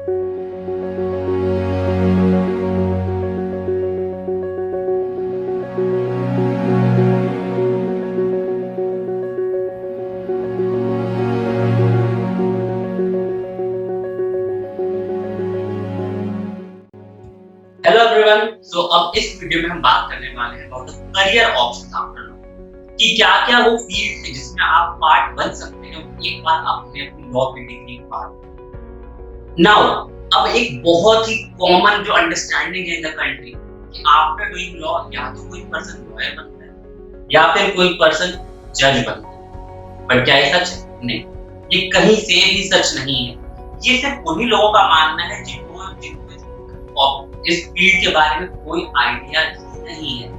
Hello everyone. सो अब इस video में हम बात करने वाले हैं about career options after law कि क्या-क्या वो फील्ड है जिसमें आप पार्ट बन सकते हैं एक बार आपने अपनी लॉ की डिग्री पा ली। नाउ अब एक बहुत ही कॉमन जो अंडरस्टैंडिंग है इन द कंट्री कि आफ्टर डूइंग लॉ या तो कोई पर्सन लॉयर बनता है या फिर कोई पर्सन जज बनता है। पर क्या ये सच है? नहीं, ये कहीं से भी सच नहीं है। ये सिर्फ उन्हीं लोगों का मानना है जिनको इस फील्ड के बारे में कोई आइडिया नहीं है।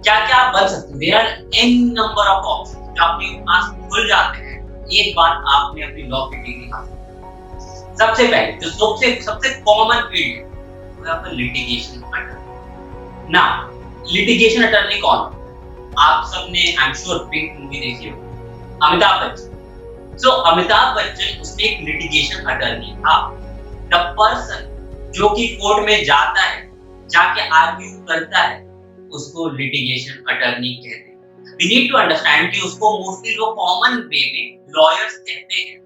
क्या-क्या आप बन सकते हैं? There are an number of options जो आपके पास खुल जाते हैं एक बार आपने अपनी लॉ की डिग्री हासिल की। सबसे पहले जो सबसे कॉमन फील्ड है वो है आपका लिटिगेशन अटॉर्नी। ना लिटिगेशन अटॉर्नी कौन होता है? आप सबने I am sure pink movie देखी होगी, अमिताभ बच्चन। सो अमिताभ बच्चन उसमें एक लिटिगेशन अटॉर्नी था। द पर्सन जो कि कोर्ट में जाता है, जाके आर्ग्यू करता है, उसको लिटिगेशन अटॉर्नी कहते हैं। वी नीड टू अंडरस्टैंड कि उसको मोस्टली लोग कॉमन वे में लॉयर्स कहते हैं,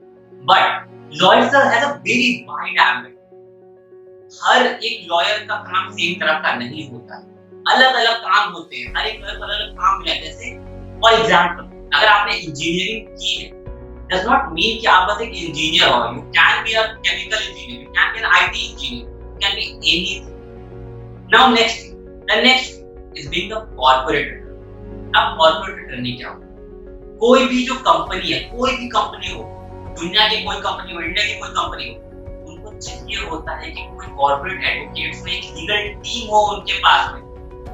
but lawyers has a very wide ambit. हर एक लॉयर का काम सेम तरह का नहीं होता है, अलग-अलग काम होते हैं, हर एक लॉयर को अलग-अलग काम मिलता है। जैसे फॉर एग्जांपल अगर आपने इंजीनियरिंग की है does not mean कि आप बस एक इंजीनियर हो। You can be a chemical engineer, you can be an IT engineer, you can be anything. Now the next is being a corporate attorney. अब corporate attorney क्या होता है? कोई भी जो कंपनी है, कोई भी कंपनी हो, दुनिया की कोई कंपनी हो, इंडिया की कोई कंपनी हो, उनको चाहिए होता है कि कोई कॉर्पोरेट एडवोकेट्स में एक लीगल टीम हो उनके पास में,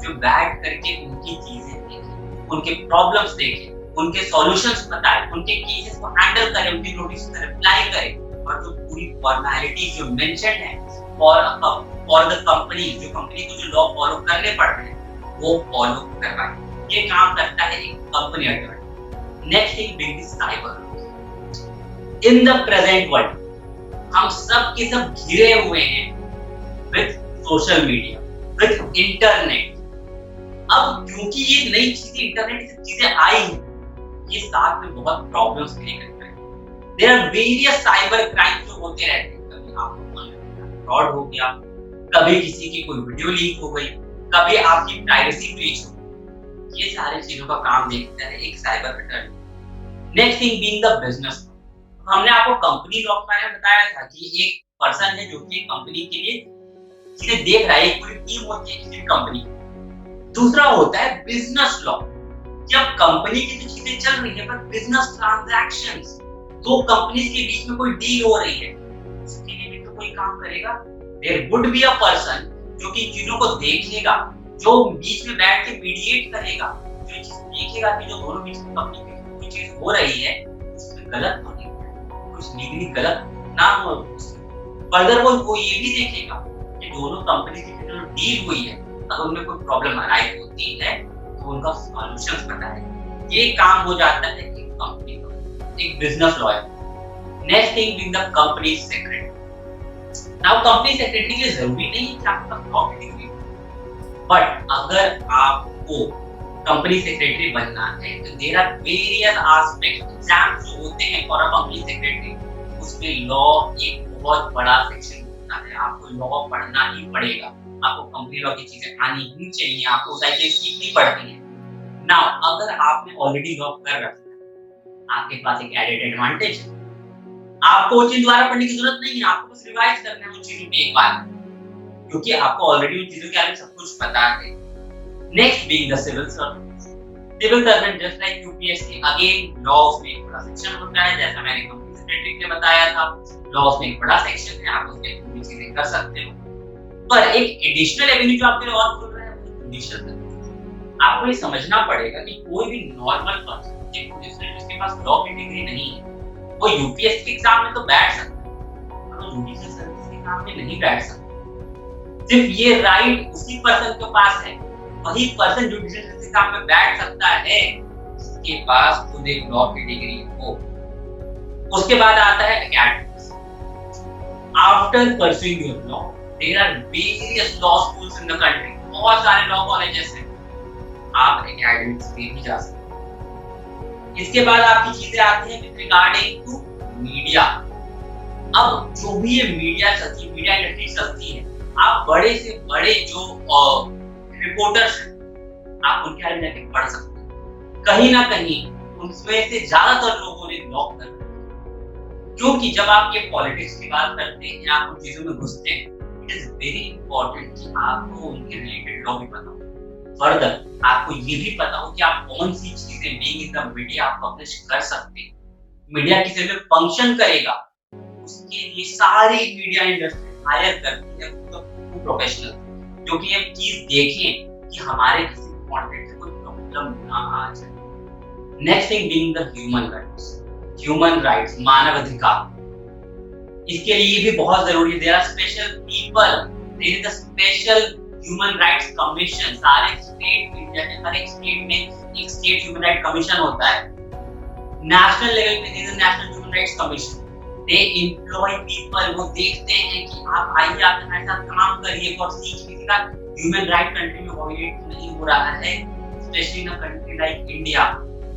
जो बैठ करके उनकी चीजें देखे, उनके प्रॉब्लम्स देखे, उनके सॉल्यूशंस बताए, उनके केसेस को हैंडल करे, उनकी नोटिस का रिप्लाई करे और जो पूरी फॉर्मेलिटी जो मेंशन है फॉर द कंपनी, जो कंपनी को जो लॉ फॉलो करने पड़ते हैं वो फॉलो करवाए। ये काम करता है एक company attorney. Next thing big cyber. In the present world हम सब के सब घिरे हुए हैं with social media, with internet. अब क्योंकि ये नई चीजें इंटरनेट से चीजें आई हैं, ये साथ में बहुत प्रॉब्लम्स क्रिएट करता है। There are various cyber crime जो होते रहते हैं। कभी आपको फ्रॉड हो गया, कभी किसी की कोई वीडियो लीक हो गई, कभी आपकी प्राइवेसी ब्रीच हो गई। ये सारी चीजों का काम देखता है एक cyber attorney. Next thing being the business. हमने आपको कंपनी लॉ के बारे में बताया था कि एक पर्सन है जो कि कंपनी के लिए चीजें देख रहा है, एक पूरी टीम होती है किसी कंपनी। दूसरा होता है बिजनेस लॉ। जब कंपनी की जो चीजें चल रही है पर बिजनेस ट्रांजैक्शंस, दो कंपनीज के बीच में कोई डील हो रही है, उसके लिए भी तो कोई काम करेगा। There would be a person जो कि चीजों को देखेगा, जो बीच में बैठ के मीडिएट करेगा, जो चीज देखेगा कि जो दोनों बीच में कंपनी में कोई चीज हो रही है उसमें गलत तो नहीं है, कुछ लीगली गलत ना हो। फर्दर वो ये भी देखेगा कि दोनों कंपनी की जो डील हुई है अगर उनमें कोई प्रॉब्लम अराइज होती है तो उनका सॉल्यूशंस बताए। ये काम हो जाता है एक कंपनी का, एक business lawyer. Next thing being the company secretary. Now company secretary के लिए जरूरी नहीं है कि आपका लॉ की डिग्री हो, बट अगर आपको कंपनी सेक्रेटरी बनना है तो there are various aspects. Exams जो होते हैं फॉर अ कंपनी सेक्रेटरी, उसमें लॉ एक बहुत बड़ा सेक्शन होता है। आपको लॉ पढ़ना ही पड़ेगा, आपको कंपनी लॉ की चीजें आनी ही चाहिए, आपको साइकिल सीखनी पड़ती है। नाउ अगर आपने ऑलरेडी लॉ कर रखा है, आपके पास एक एडेड एडवांटेज है। आपको वो चीज दोबारा पढ़ने की जरूरत नहीं है, आपको बस रिवाइज करना है उन चीजों को एक बार, क्योंकि आपको ऑलरेडी उन चीजों के बारे में सब कुछ पता है। Next being the civil servant. Civil servant just like UPSC, again law में एक बड़ा सेक्शन होता है, जैसा मैंने कंपनी सेक्रेटरी के बताया था। लॉ में एक बड़ा सेक्शन है, आप उसमें पूरी चीजें कर सकते हो। पर एक एडिशनल एवेन्यू जो आपके लिए और खुल रहा है वो जुडिशियल सर्विस। आपको ये समझना पड़ेगा कि कोई भी नॉर्मल पर्सन जिसके पास लॉ की डिग्री नहीं है वो यूपीएससी के एग्जाम में तो बैठ सकता है, पर वो जुडिशियल सर्विस के एग्जाम में नहीं बैठ सकता। सिर्फ ये राइट उसी पर्सन के पास है, वही पर्सन जुडिशियल सर्विस के एग्जाम में बैठ सकता है जिसके पास खुद एक लॉ की डिग्री हो। उसके बाद आता है academics. After pursuing your law there are various law schools in the country, बहुत सारे लॉ कॉलेजेस हैं, आप एकेडमिक्स में भी जा सकते हैं। इसके बाद आपकी चीजें आती हैं विद रिगार्डिंग टू मीडिया। अब जो भी ये मीडिया चलती है, मीडिया इंडस्ट्री चलती है, आप बड़े से बड़े जो रिपोर्टर्स हैं, आप उनके बारे में जाके पढ़ सकते हैं। कहीं ना कहीं उनमें से ज्यादातर लोगों ने लॉ कर रखा है, क्योंकि जब आप ये पॉलिटिक्स की बात करते हैं या आप उन चीजों में घुसते हैं, इट इज वेरी इंपॉर्टेंट कि आपको उनके रिलेटेड लॉ भी पता हो। फर्दर आपको ये भी पता हो कि आप कौन सी चीजें बीइंग इन द मीडिया आप पब्लिश कर सकते हैं, मीडिया किस में फंक्शन करेगा, उसके लिए सारी मीडिया इंडस्ट्री हायर करती है प्रोफेशनल, जो कि ये चीज देखें कि हमारे किसी कंटेंट से कोई प्रॉब्लम ना आ जाए। Next thing being the human rights, मानव अधिकार, इसके लिए भी बहुत जरूरी है। There are special people, there is a special human rights commission. सारे स्टेट, इंडिया के हर एक स्टेट में एक स्टेट ह्यूमन राइट कमीशन होता है। नेशनल लेवल पे there is national human rights commission. They employ people, वो देखते हैं कि आप आइए, आप हमारे साथ काम करिए और सीख किसी का ह्यूमन राइट कंट्री में वायलेट नहीं हो रहा है, specially in a country like India,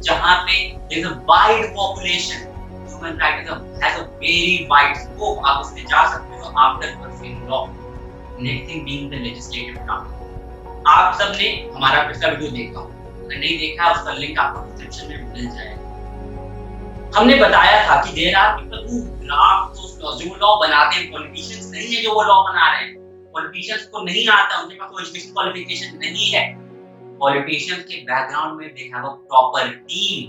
जहां पे there is a wide population. Human right has a very wide scope, आप उसमें जा सकते हो after pursuing law. Next thing being the legislative task. आप सबने हमारा पिछला वीडियो देखा हो, अगर नहीं देखा उसका लिंक आपको डिस्क्रिप्शन में मिल जाएगा। हमने बताया था कि there are people who draft those laws, जो लॉ बनाते हैं, पॉलिटिशियंस नहीं है जो वो लॉ बना रहे हैं, पॉलिटिशियंस को नहीं आता, उनके पास कोई एजुकेशन क्वालिफिकेशन नहीं है। पॉलिटिशियंस के बैकग्राउंड में they have a proper team,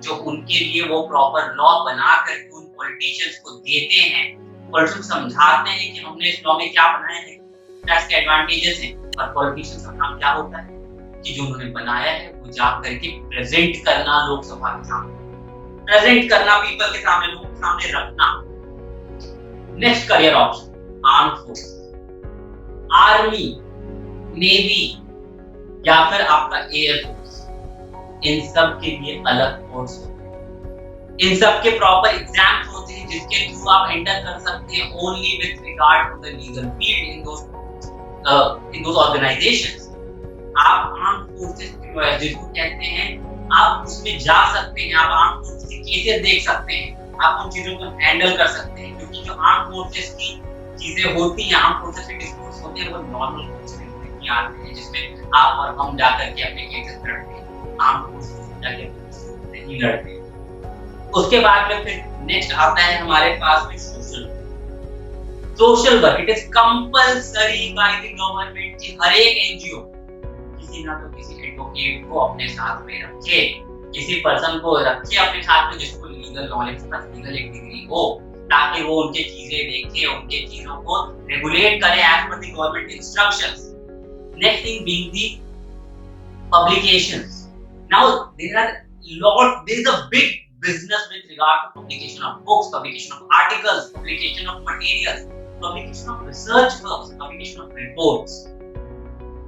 जो उनके लिए वो प्रॉपर लॉ बना करके उन पॉलिटिशियंस को देते हैं। पॉलिटिशियंस समझाते हैं कि हमने इस लॉ में क्या बनाया है, क्या इसके एडवांटेजेस हैं, और पॉलिटिशियंस का काम क्या होता है कि जो उन्होंने बनाया है वो जा करके प्रेजेंट करना, लोकसभा के सामने प्रेजेंट करना, पीपल के सामने, लोगों के सामने रखना। Next career option, arm force, army, navy या फिर आपका एयर फोर्स। इन सब के लिए अलग कोर्स होते हैं, इन सब के प्रॉपर एग्जाम्स होते हैं जिसके थ्रू आप एंटर कर सकते हैं only with regard to the legal field in those organisations. आप आर्म फोर्सेस जिसको कहते हैं, आप उसमें जा सकते हैं, आप आर्म फोर्सेस के केसेस देख सकते हैं, आप उन चीजों को हैंडल कर सकते हैं, क्योंकि जो आर्म फोर्सेस की चीजें होती हैं, आर्म फोर्सेस के डिस्प्यूट्स होते हैं, वो नॉर्मल फोर्सेस में नहीं आते हैं, जिसमें आप और हम जा करके अपने केसेस लड़ते हैं। आर्म फोर्सेस जाके नहीं लड़ते। उसके बाद में फिर नेक्स्ट आता है हमारे पास में social work. It is compulsory by the government कि हर एक एनजीओ किसी ना तो किसी एडवोकेट को अपने साथ में रखे, किसी पर्सन को रखे अपने साथ में जिसको लीगल नॉलेज प्लस लीगल एक डिग्री हो, ताकि वो उनके चीजें देखे, उनके चीजों को रेगुलेट करे as per the government instructions. Next thing being the publications. Now there is a big business with regard to publication of books, publication of articles, publication of materials, publication of research works, publication of reports.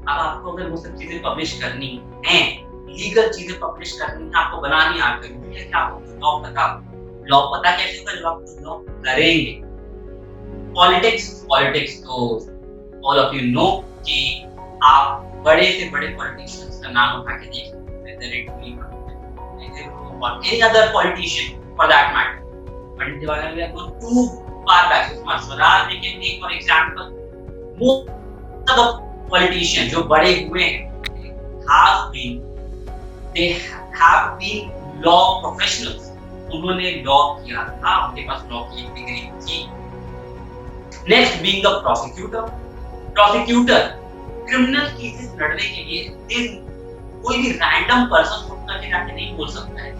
अब आपको अगर वो सब चीजें publish करनी है, legal चीजें publish करनी है, आपको बनानी आ गई है, क्या आपको लॉ पता कैसे होगा जब आप लॉ करेंगे। पॉलिटिक्स तो ऑल ऑफ यू नो कि आप बड़े से बड़े पॉलिटिशियंस का नाम उठा के देख or any other politician for that matter. Pandit Jawaharlal Nehru go too far back. Swaraj we can take for example. Most of the politicians जो बड़े हुए हैं they have been law professionals. उन्होंने लॉ किया था, उनके पास लॉ की degree थी। Next being the prosecutor. Criminal cases लड़ने के लिए कोई भी रैंडम पर्सन उठ करके जाके नहीं बोल सकता है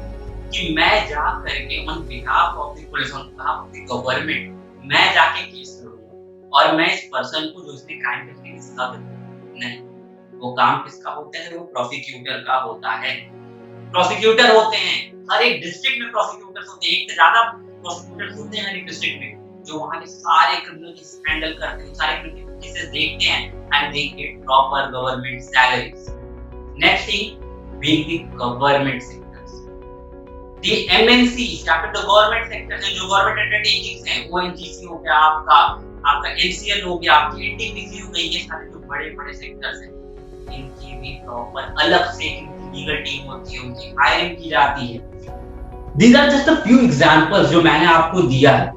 कि मैं जा करके on behalf of the police, on behalf of the government मैं जाके केस लड़ूंगा और मैं इस पर्सन को जो इसने क्राइम करने की सजा दूंगा। नहीं, वो काम किसका होता है? वो प्रोसिक्यूटर का होता है। प्रोसिक्यूटर होते हैं हर एक डिस्ट्रिक्ट में, प्रोसिक्यूटर्स होते हैं, एक से ज्यादा प्रोसिक्यूटर्स होते हैं हर एक डिस्ट्रिक्ट में, जो वहां के सारे क्रिमिनल केसेस हैंडल करते हैं, सारे क्रिमिनल केसेस देखते हैं and they get proper government salaries. Next thing being the government sectors, the MNCs या फिर the government sector है, जो government undertakings हैं, ONGC हो गया आपका NCL हो गया, आपकी NTPC हो गई, ये सारे जो बड़े-बड़े सेक्टर्स हैं, इनकी भी प्रॉपर अलग से लीगल टीम होती है, उनकी हायरिंग की जाती है। These are just a few examples जो मैंने आपको दिया है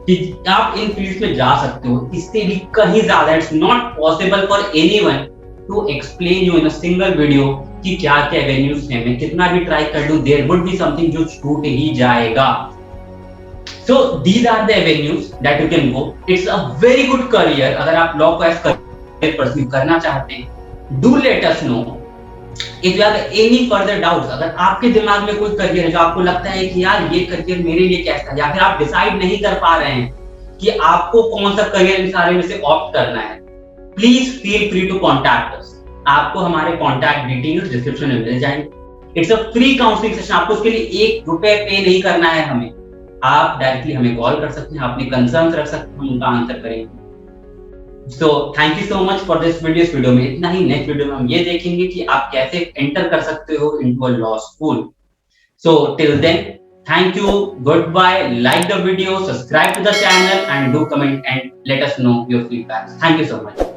कि आप इन फील्ड में जा सकते हो, इससे भी कहीं ज्यादा it's not possible for anyone to explain you in a single video कि क्या क्या एवेन्यूज हैं। मैं कितना भी ट्राई कर लूं, देयर वुड बी समथिंग जो छूट ही जाएगा। So these are the avenues that you can go. It's a very good career अगर आप लॉ को एज करियर परस्यू करना चाहते हैं। Do let us know if you have any further doubts। अगर आपके दिमाग में कोई करियर है जो आपको लगता है कि यार ये करियर मेरे लिए कैसा है, या फिर आप डिसाइड नहीं कर पा रहे हैं कि आपको कौन सा करियर इन सारे में से ऑप्ट करना है, please feel free to contact us. आपको हमारे कॉन्टैक्ट डिटेल्स डिस्क्रिप्शन में मिल जाएंगे। It's a free counselling session, आपको उसके लिए ₹1 पे नहीं करना है हमें। आप डायरेक्टली हमें कॉल कर सकते हैं, अपने कंसर्न्स रख सकते हैं, हम उनका आंसर करेंगे। So thank you so much for this video. इस वीडियो में इतना ही। नेक्स्ट वीडियो में हम ये देखेंगे कि आप कैसे एंटर कर सकते हो into a law school. So till then, thank you, goodbye, like the video, subscribe to the channel and do comment and let us know your feedback. Thank you so much.